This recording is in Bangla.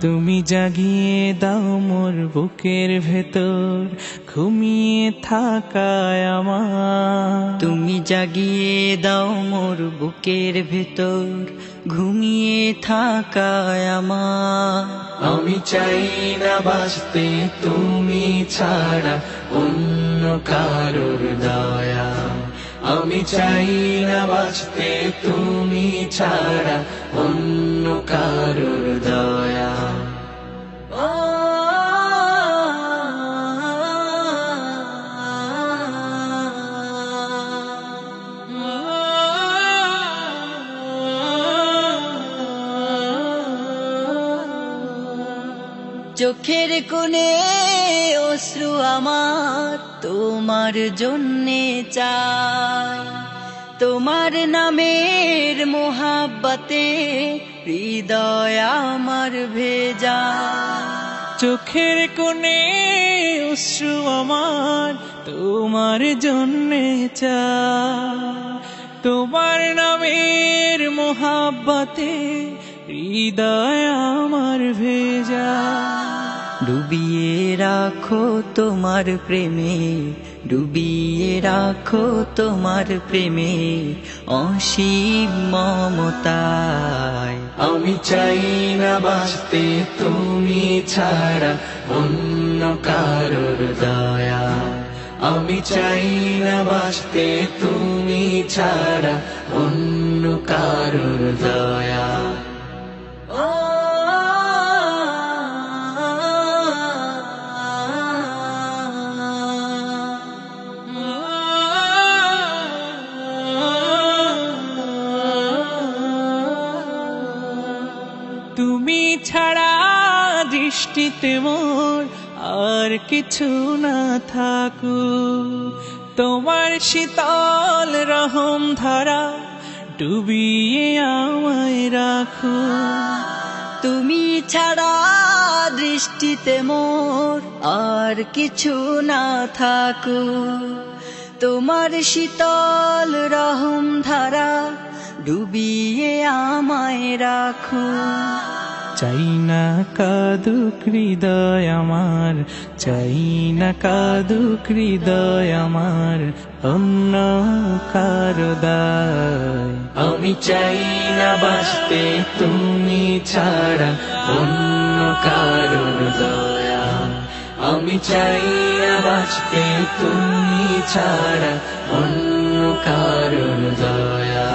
তুমি জাগিয়ে দাও মোর বুকের ভেতর ঘুমিয়ে থাকায় আমার, তুমি জাগিয়ে দাও মোর বুকের ভেতর ঘুমিয়ে থাকায় আমার। আমি চাই না বাঁচতে তুমি ছাড়া অন্য কারোর দয়া, আমি চাই না বাঁচতে তুমি ছাড়া অন্য কারোর দয়া। চোখের কোণে অশ্রু আমার তোমার জন্যে চাই, তোমার নামের মোহাব্বতে হৃদয় আমার ভেজা। চোখের কোণে অশ্রু আমার তোমার জন্যে চাই, তোমার নামের মোহাব্বতে হৃদয় আমার ভেজা। ডুবিয়ে রাখো তোমার প্রেমে, ডুবিয়ে রাখো তোমার প্রেমে অসীম মমতায়। আমি চাই না বাঁচতে তুমি ছাড়া অন্য কারোর দয়া, আমি চাই না বাঁচতে তুমি ছাড়া অন্য কারোর দয়া। তুমি ছাড়া দৃষ্টিতে মোর আর কিছু না থাকুক, তোমার শীতল রহম ধারা ডুবিয়ে আমায় রাখো। তুমি ছাড়া দৃষ্টিতে মোর আর কিছু না থাকুক, তোমার শীতল রহম ধারা ডুবিয়ে আমায় রাখো। চাই না কাঁদুক হৃদয় আমার, চাই না কাঁদুক হৃদয় আমার অন্য কারো দায়। আমি চাই না বাঁচতে তুমি ছাড়া অন্য কারোর দয়া, আমি চাই না বাঁচতে তুমি ছাড়া অন্য কারোর দয়া।